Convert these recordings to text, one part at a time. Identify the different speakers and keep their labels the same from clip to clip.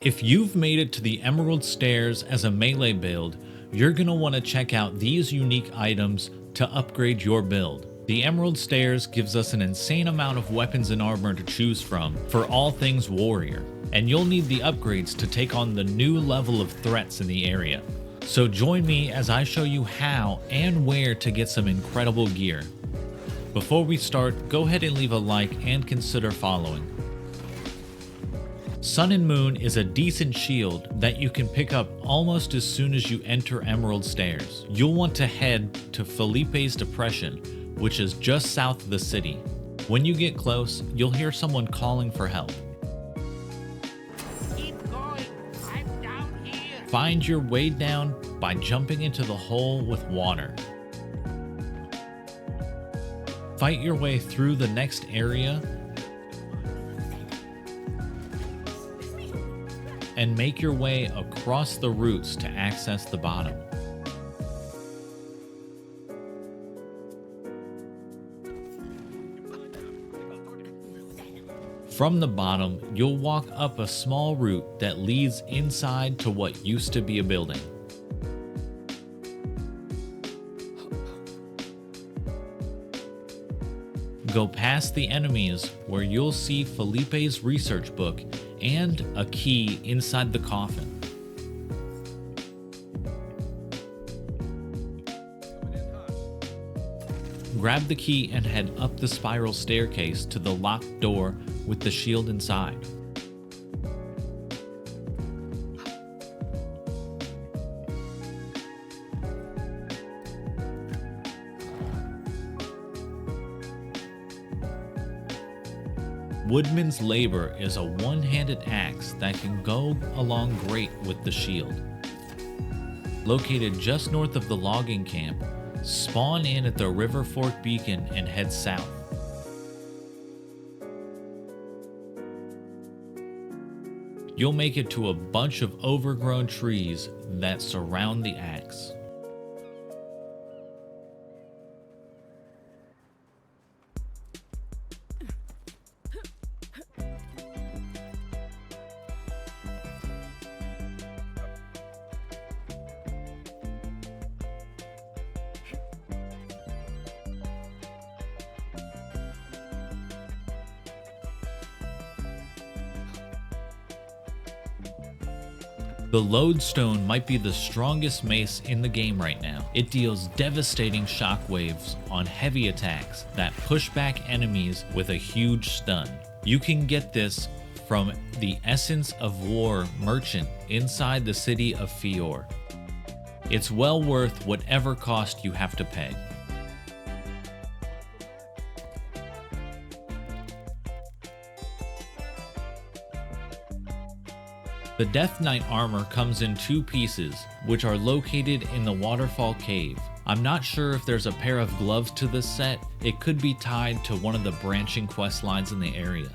Speaker 1: If you've made it to the Emerald Stairs as a melee build, you're going to want to check out these unique items to upgrade your build. The Emerald Stairs gives us an insane amount of weapons and armor to choose from for all things warrior, and you'll need the upgrades to take on the new level of threats in the area. So join me as I show you how and where to get some incredible gear. Before we start, go ahead and leave a like and consider following. Sun and Moon is a decent shield that you can pick up almost as soon as you enter Emerald Stairs. You'll want to head to Felipe's Depression, which is just south of the city. When you get close, you'll hear someone calling for help.
Speaker 2: Keep going. I'm down here.
Speaker 1: Find your way down by jumping into the hole with water. Fight your way through the next area and make your way across the roots to access the bottom. From the bottom, you'll walk up a small route that leads inside to what used to be a building. Go past the enemies where you'll see Felipe's research book and a key inside the coffin. Grab the key and head up the spiral staircase to the locked door with the shield inside. Woodmans Labor is a one-handed axe that can go along great with the shield. Located just north of the logging camp, spawn in at the River Fork Beacon and head south. You'll make it to a bunch of overgrown trees that surround the axe. The Lodestone might be the strongest mace in the game right now. It deals devastating shockwaves on heavy attacks that push back enemies with a huge stun. You can get this from the Essence of War merchant inside the city of Fior. It's well worth whatever cost you have to pay. The Death Knight armor comes in two pieces, which are located in the Waterfall Cave. I'm not sure if there's a pair of gloves to this set. It could be tied to one of the branching quest lines in the area.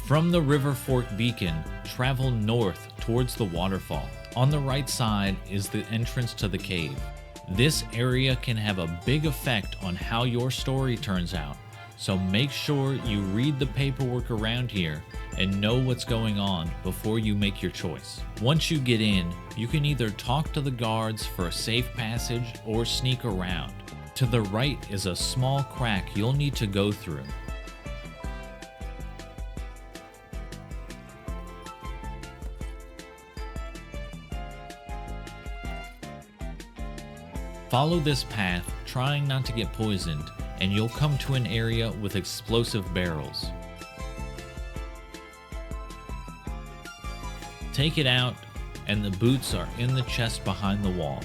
Speaker 1: From the River Fork Beacon, travel north towards the waterfall. On the right side is the entrance to the cave. This area can have a big effect on how your story turns out, so make sure you read the paperwork around here and know what's going on before you make your choice. Once you get in, you can either talk to the guards for a safe passage or sneak around. To the right is a small crack you'll need to go through. Follow this path, trying not to get poisoned, and you'll come to an area with explosive barrels. Take it out, and the boots are in the chest behind the wall.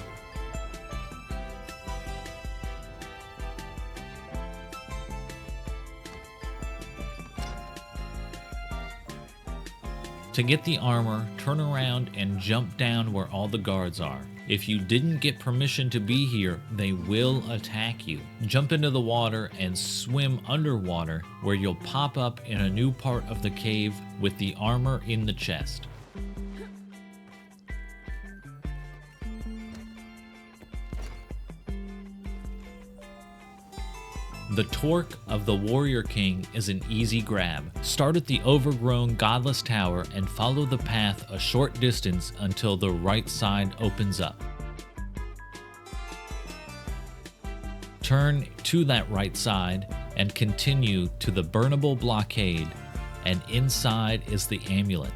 Speaker 1: To get the armor, turn around and jump down where all the guards are. If you didn't get permission to be here, they will attack you. Jump into the water and swim underwater, where you'll pop up in a new part of the cave with the armor in the chest. The Torc of the Warrior King is an easy grab. Start at the overgrown Godless Tower and follow the path a short distance until the right side opens up. Turn to that right side and continue to the Burnable Blockade, and inside is the Amulet.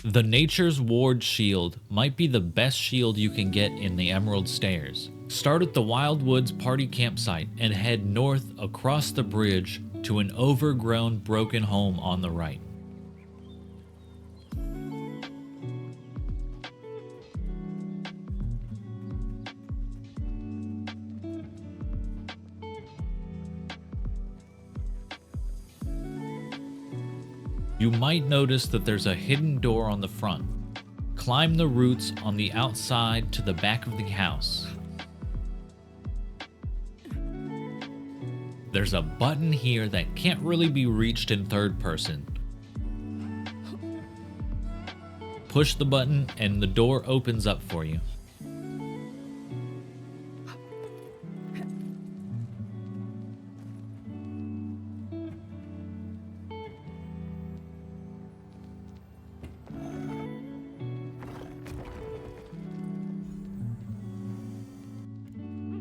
Speaker 1: The Nature's Ward shield might be the best shield you can get in the Emerald Stairs. Start at the Wildwoods party campsite and head north across the bridge to an overgrown broken home on the right. You might notice that there's a hidden door on the front. Climb the roots on the outside to the back of the house. There's a button here that can't really be reached in third person. Push the button and the door opens up for you.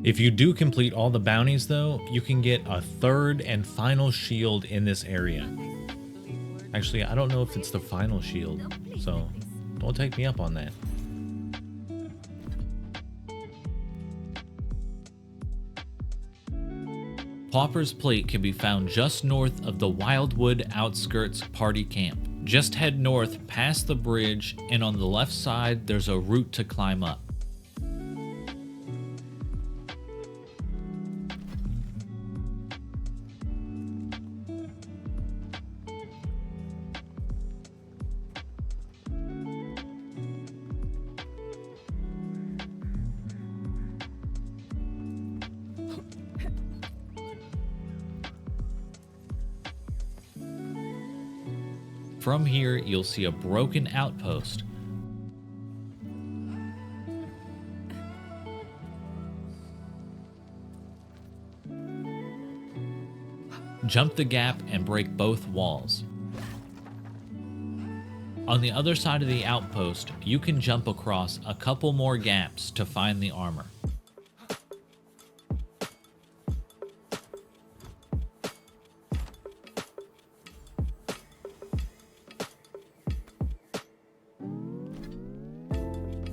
Speaker 1: If you do complete all the bounties though, you can get a third and final shield in this area. Actually, I don't know if it's the final shield, so don't take me up on that. Pauper's Plate can be found just north of the Wildwood Outskirts party camp. Just head north past the bridge, and on the left side there's a route to climb up. From here, you'll see a broken outpost. Jump the gap and break both walls. On the other side of the outpost, you can jump across a couple more gaps to find the armor.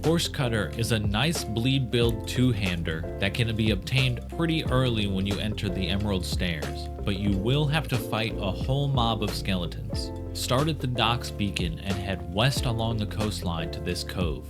Speaker 1: Horsecutter is a nice bleed build two-hander that can be obtained pretty early when you enter the Emerald Stairs, but you will have to fight a whole mob of skeletons. Start at the Docks Beacon and head west along the coastline to this cove.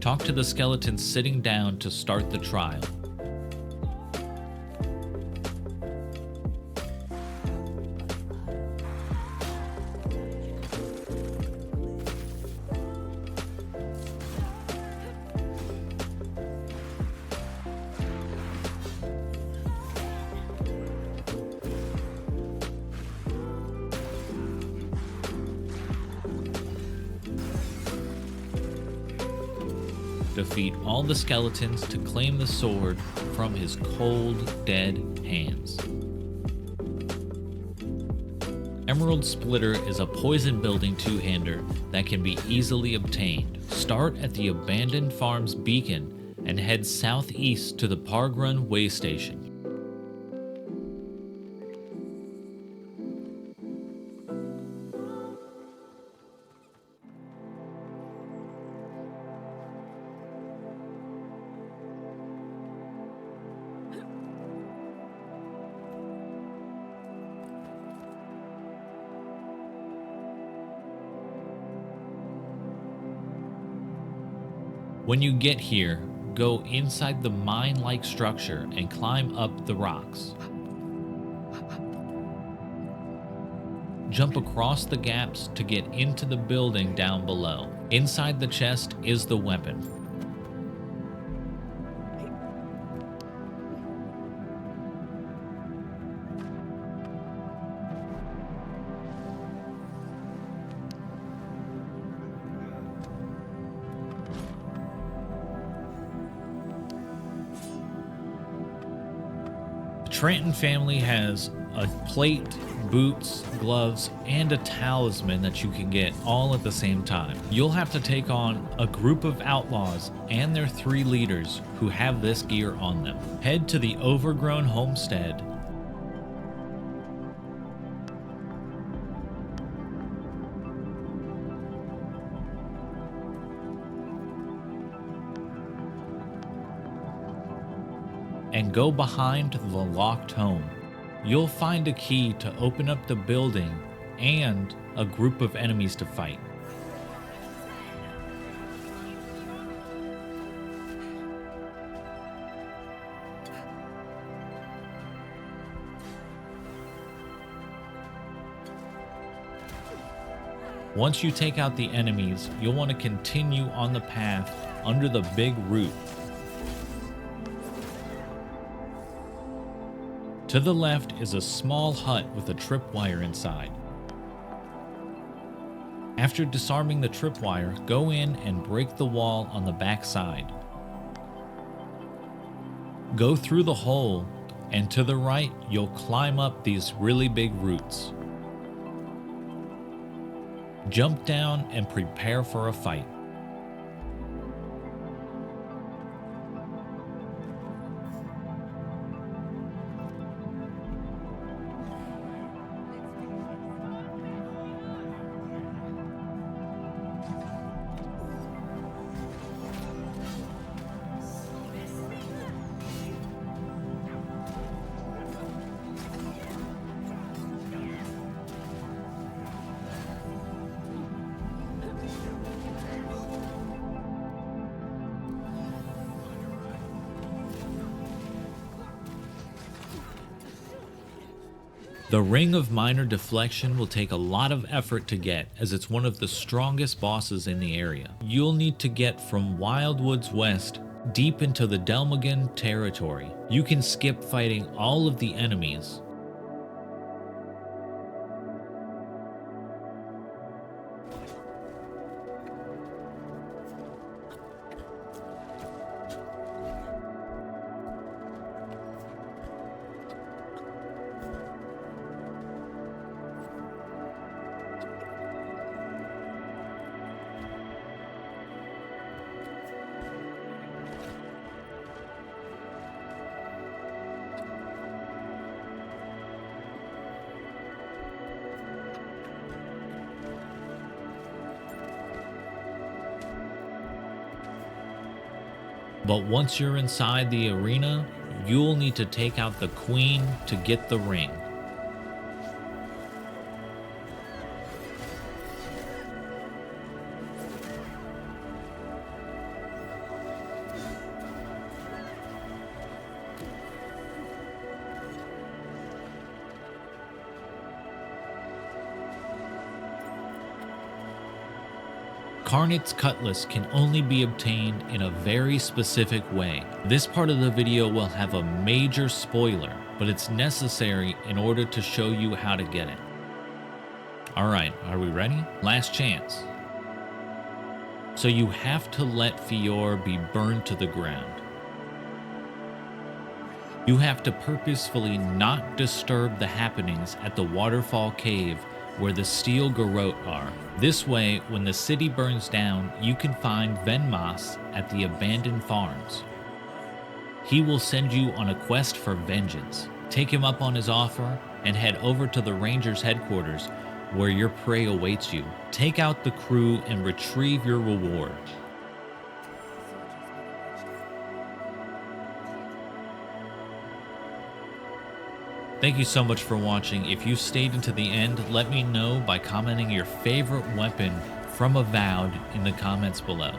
Speaker 1: Talk to the skeletons sitting down to start the trial. Defeat all the skeletons to claim the sword from his cold, dead hands. Emerald Splitter is a poison building two-hander that can be easily obtained. Start at the Abandoned Farms Beacon and head southeast to the Pargrun Way Station. When you get here, go inside the mine-like structure and climb up the rocks. Jump across the gaps to get into the building down below. Inside the chest is the weapon. The Tranton family has a plate, boots, gloves, and a talisman that you can get all at the same time. You'll have to take on a group of outlaws and their 3 leaders who have this gear on them. Head to the overgrown homestead and go behind the locked home. You'll find a key to open up the building and a group of enemies to fight. Once you take out the enemies, you'll want to continue on the path under the big root. To the left is a small hut with a tripwire inside. After disarming the tripwire, go in and break the wall on the back side. Go through the hole, and to the right, you'll climb up these really big roots. Jump down and prepare for a fight. The Ring of Minor Deflection will take a lot of effort to get, as it's one of the strongest bosses in the area. You'll need to get from Wildwoods West deep into the Delmagan territory. You can skip fighting all of the enemies. But once you're inside the arena, you'll need to take out the queen to get the ring. Carnet's Cutlass can only be obtained in a very specific way. This part of the video will have a major spoiler, but it's necessary in order to show you how to get it. Alright, are we ready? Last chance. So you have to let Fior be burned to the ground. You have to purposefully not disturb the happenings at the waterfall cave where the steel garrote are. This way, when the city burns down, you can find Venmas at the abandoned farms. He will send you on a quest for vengeance. Take him up on his offer and head over to the Rangers headquarters where your prey awaits you. Take out the crew and retrieve your reward. Thank you so much for watching. If you stayed into the end, let me know by commenting your favorite weapon from Avowed in the comments below.